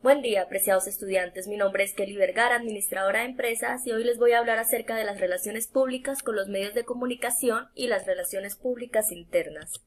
Buen día, apreciados estudiantes. Mi nombre es Kelly Vergara, administradora de empresas, y hoy les voy a hablar acerca de las relaciones públicas con los medios de comunicación y las relaciones públicas internas.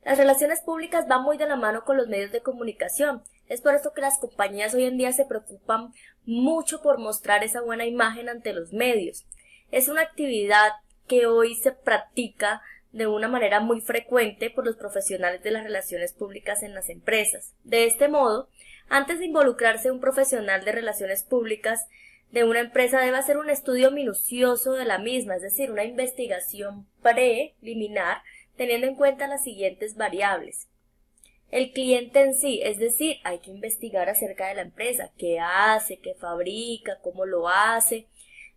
Las relaciones públicas van muy de la mano con los medios de comunicación. Es por esto que las compañías hoy en día se preocupan mucho por mostrar esa buena imagen ante los medios. Es una actividad que hoy se practica de una manera muy frecuente por los profesionales de las relaciones públicas en las empresas. De este modo, antes de involucrarse un profesional de relaciones públicas de una empresa debe hacer un estudio minucioso de la misma, es decir, una investigación preliminar teniendo en cuenta las siguientes variables. El cliente en sí, es decir, hay que investigar acerca de la empresa, qué hace, qué fabrica, cómo lo hace,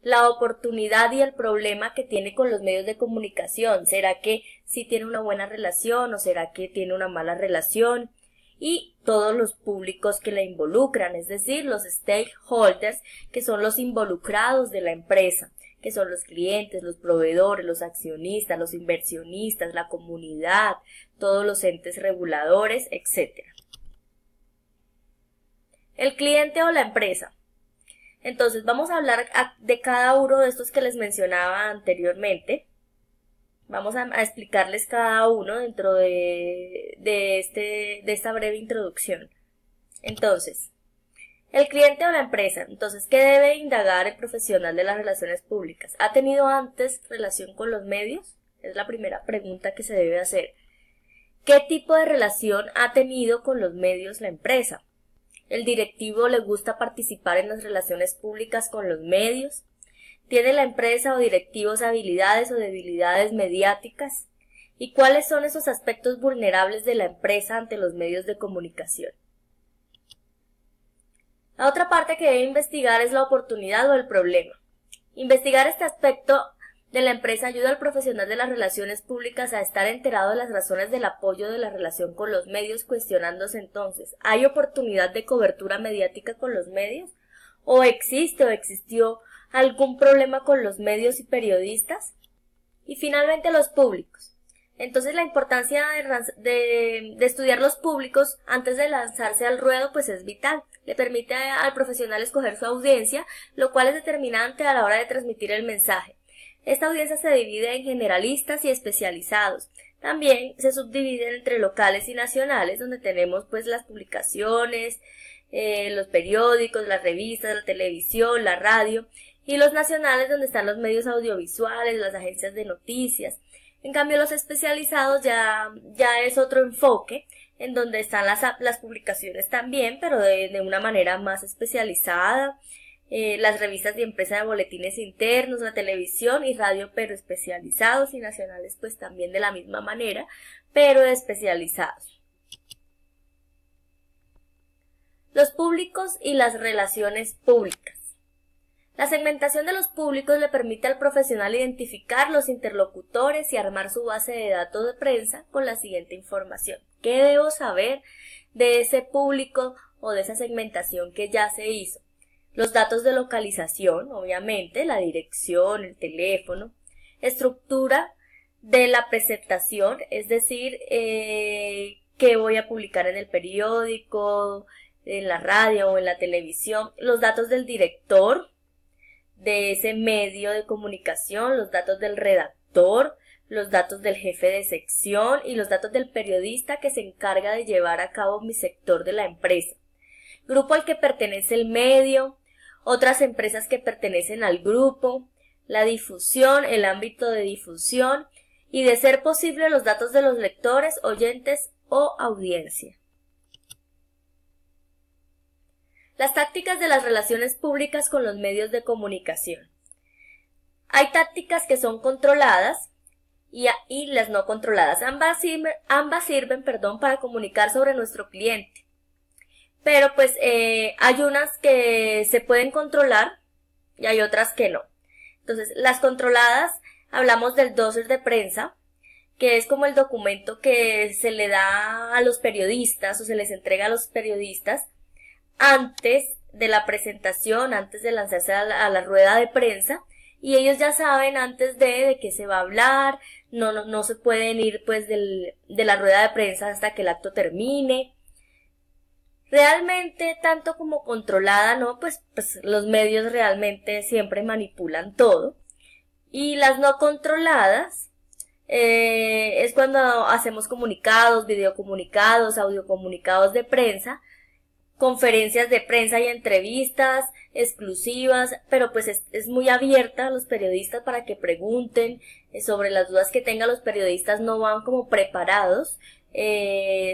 la oportunidad y el problema que tiene con los medios de comunicación. ¿Será que sí tiene una buena relación o será que tiene una mala relación? Y todos los públicos que la involucran, es decir, los stakeholders, que son los involucrados de la empresa, que son los clientes, los proveedores, los accionistas, los inversionistas, la comunidad, todos los entes reguladores, etc. El cliente o la empresa. Entonces vamos a hablar de cada uno de estos que les mencionaba anteriormente. Vamos a explicarles cada uno dentro de esta breve introducción. Entonces, el cliente o la empresa. Entonces, ¿qué debe indagar el profesional de las relaciones públicas? ¿Ha tenido antes relación con los medios? Es la primera pregunta que se debe hacer. ¿Qué tipo de relación ha tenido con los medios la empresa? ¿El directivo le gusta participar en las relaciones públicas con los medios? ¿Tiene la empresa o directivos habilidades o debilidades mediáticas? ¿Y cuáles son esos aspectos vulnerables de la empresa ante los medios de comunicación? La otra parte que debe investigar es la oportunidad o el problema. Investigar este aspecto de la empresa ayuda al profesional de las relaciones públicas a estar enterado de las razones del apoyo de la relación con los medios, cuestionándose entonces, ¿hay oportunidad de cobertura mediática con los medios? ¿O existe o existió algún problema con los medios y periodistas? Y finalmente los públicos. Entonces la importancia de estudiar los públicos antes de lanzarse al ruedo pues es vital. Le permite al profesional escoger su audiencia, lo cual es determinante a la hora de transmitir el mensaje. Esta audiencia se divide en generalistas y especializados. También se subdivide entre locales y nacionales, donde tenemos pues las publicaciones, los periódicos, las revistas, la televisión, la radio, y los nacionales, donde están los medios audiovisuales, las agencias de noticias. En cambio, los especializados ya es otro enfoque, en donde están las publicaciones también, pero de una manera más especializada, las revistas de empresa de boletines internos, la televisión y radio, pero especializados, y nacionales pues también de la misma manera, pero especializados. Los públicos y las relaciones públicas. La segmentación de los públicos le permite al profesional identificar los interlocutores y armar su base de datos de prensa con la siguiente información. ¿Qué debo saber de ese público o de esa segmentación que ya se hizo? Los datos de localización, obviamente, la dirección, el teléfono, estructura de la presentación, es decir, qué voy a publicar en el periódico, en la radio o en la televisión, los datos del director de ese medio de comunicación, los datos del redactor, los datos del jefe de sección y los datos del periodista que se encarga de llevar a cabo mi sector de la empresa. Grupo al que pertenece el medio, otras empresas que pertenecen al grupo, la difusión, el ámbito de difusión y, de ser posible, los datos de los lectores, oyentes o audiencia. Las tácticas de las relaciones públicas con los medios de comunicación. Hay tácticas que son controladas y las no controladas. Ambas sirven para comunicar sobre nuestro cliente. Pero pues hay unas que se pueden controlar y hay otras que no. Entonces, las controladas, hablamos del dossier de prensa, que es como el documento que se le da a los periodistas o se les entrega a los periodistas antes de la presentación, antes de lanzarse a la rueda de prensa, y ellos ya saben antes de qué se va a hablar, no se pueden ir pues de la rueda de prensa hasta que el acto termine. Realmente, tanto como controlada, ¿no? Pues los medios realmente siempre manipulan todo. Y las no controladas es cuando hacemos comunicados, videocomunicados, audiocomunicados de prensa, conferencias de prensa y entrevistas exclusivas, pero pues es muy abierta a los periodistas para que pregunten sobre las dudas que tengan. Los periodistas no van como preparados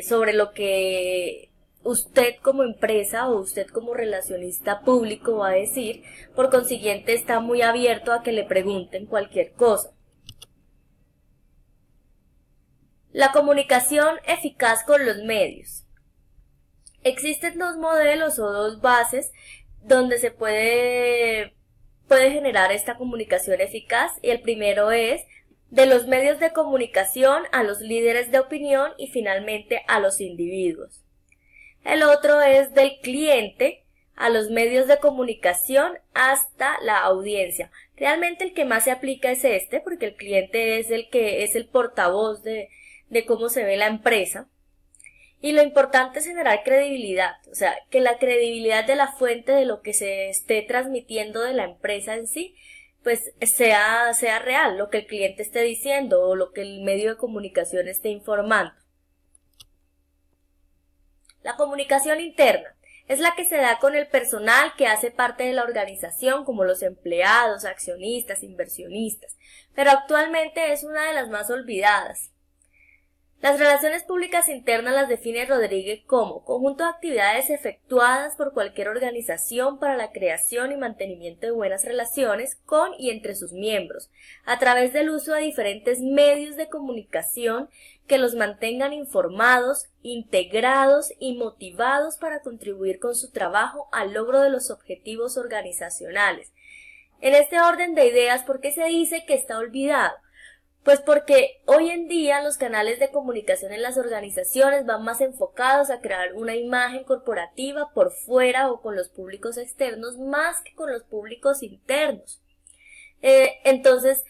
sobre lo que usted como empresa o usted como relacionista público va a decir. Por consiguiente, está muy abierto a que le pregunten cualquier cosa. La comunicación eficaz con los medios. Existen dos modelos o dos bases donde se puede generar esta comunicación eficaz, y el primero es de los medios de comunicación a los líderes de opinión y finalmente a los individuos. El otro es del cliente a los medios de comunicación hasta la audiencia. Realmente el que más se aplica es este, porque el cliente es el que es el portavoz de cómo se ve la empresa. Y lo importante es generar credibilidad, o sea, que la credibilidad de la fuente de lo que se esté transmitiendo de la empresa en sí, pues sea real, lo que el cliente esté diciendo o lo que el medio de comunicación esté informando. La comunicación interna es la que se da con el personal que hace parte de la organización, como los empleados, accionistas, inversionistas, pero actualmente es una de las más olvidadas. Las relaciones públicas internas las define Rodríguez como conjunto de actividades efectuadas por cualquier organización para la creación y mantenimiento de buenas relaciones con y entre sus miembros, a través del uso de diferentes medios de comunicación que los mantengan informados, integrados y motivados para contribuir con su trabajo al logro de los objetivos organizacionales. En este orden de ideas, ¿por qué se dice que está olvidado? Pues porque hoy en día los canales de comunicación en las organizaciones van más enfocados a crear una imagen corporativa por fuera o con los públicos externos más que con los públicos internos. Entonces,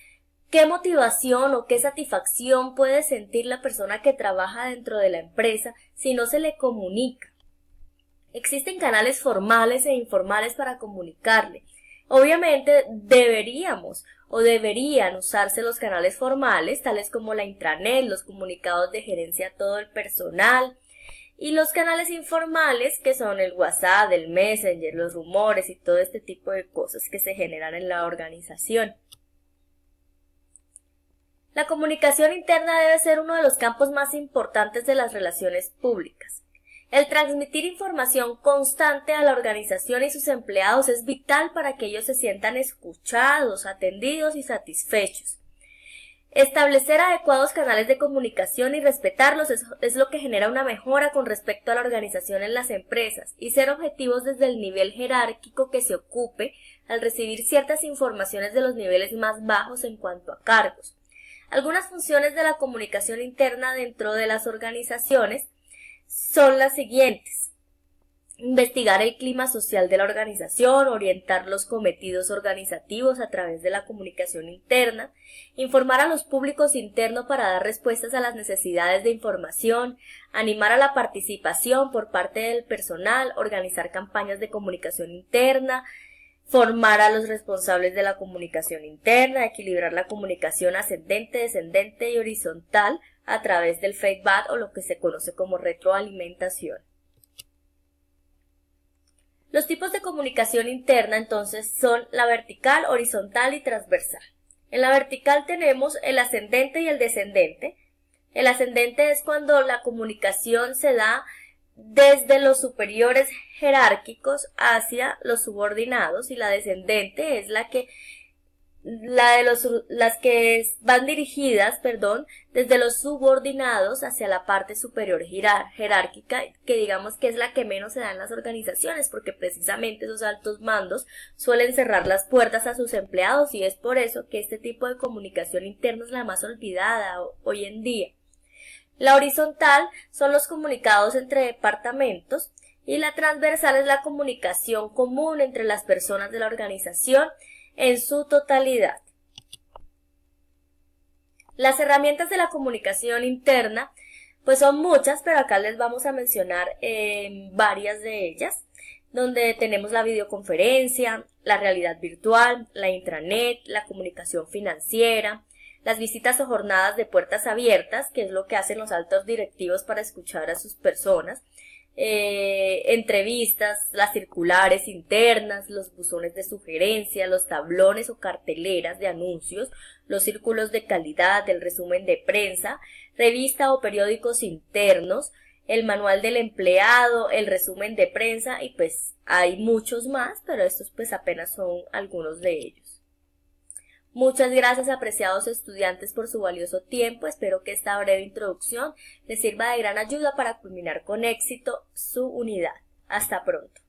¿qué motivación o qué satisfacción puede sentir la persona que trabaja dentro de la empresa si no se le comunica? Existen canales formales e informales para comunicarle. Obviamente deberían usarse los canales formales, tales como la intranet, los comunicados de gerencia a todo el personal, y los canales informales, que son el WhatsApp, el Messenger, los rumores y todo este tipo de cosas que se generan en la organización. La comunicación interna debe ser uno de los campos más importantes de las relaciones públicas. El transmitir información constante a la organización y sus empleados es vital para que ellos se sientan escuchados, atendidos y satisfechos. Establecer adecuados canales de comunicación y respetarlos es lo que genera una mejora con respecto a la organización en las empresas, y ser objetivos desde el nivel jerárquico que se ocupe al recibir ciertas informaciones de los niveles más bajos en cuanto a cargos. Algunas funciones de la comunicación interna dentro de las organizaciones son las siguientes: investigar el clima social de la organización, orientar los cometidos organizativos a través de la comunicación interna, informar a los públicos internos para dar respuestas a las necesidades de información, animar a la participación por parte del personal, organizar campañas de comunicación interna, formar a los responsables de la comunicación interna, equilibrar la comunicación ascendente, descendente y horizontal a través del feedback o lo que se conoce como retroalimentación. Los tipos de comunicación interna entonces son la vertical, horizontal y transversal. En la vertical tenemos el ascendente y el descendente. El ascendente es cuando la comunicación se da desde los superiores jerárquicos hacia los subordinados, y la descendente es las que van dirigidas, desde los subordinados hacia la parte superior jerárquica, que digamos que es la que menos se da en las organizaciones, porque precisamente esos altos mandos suelen cerrar las puertas a sus empleados, y es por eso que este tipo de comunicación interna es la más olvidada hoy en día. La horizontal son los comunicados entre departamentos, y la transversal es la comunicación común entre las personas de la organización en su totalidad. Las herramientas de la comunicación interna Pues son muchas, pero acá les vamos a mencionar varias de ellas, donde tenemos la videoconferencia, la realidad virtual, la intranet, la comunicación financiera, las visitas o jornadas de puertas abiertas, que es lo que hacen los altos directivos para escuchar a sus personas, entrevistas, las circulares internas, los buzones de sugerencia, los tablones o carteleras de anuncios, los círculos de calidad, el resumen de prensa, revista o periódicos internos, el manual del empleado, el resumen de prensa y pues hay muchos más, pero estos pues apenas son algunos de ellos. Muchas gracias, apreciados estudiantes, por su valioso tiempo. Espero que esta breve introducción les sirva de gran ayuda para culminar con éxito su unidad. Hasta pronto.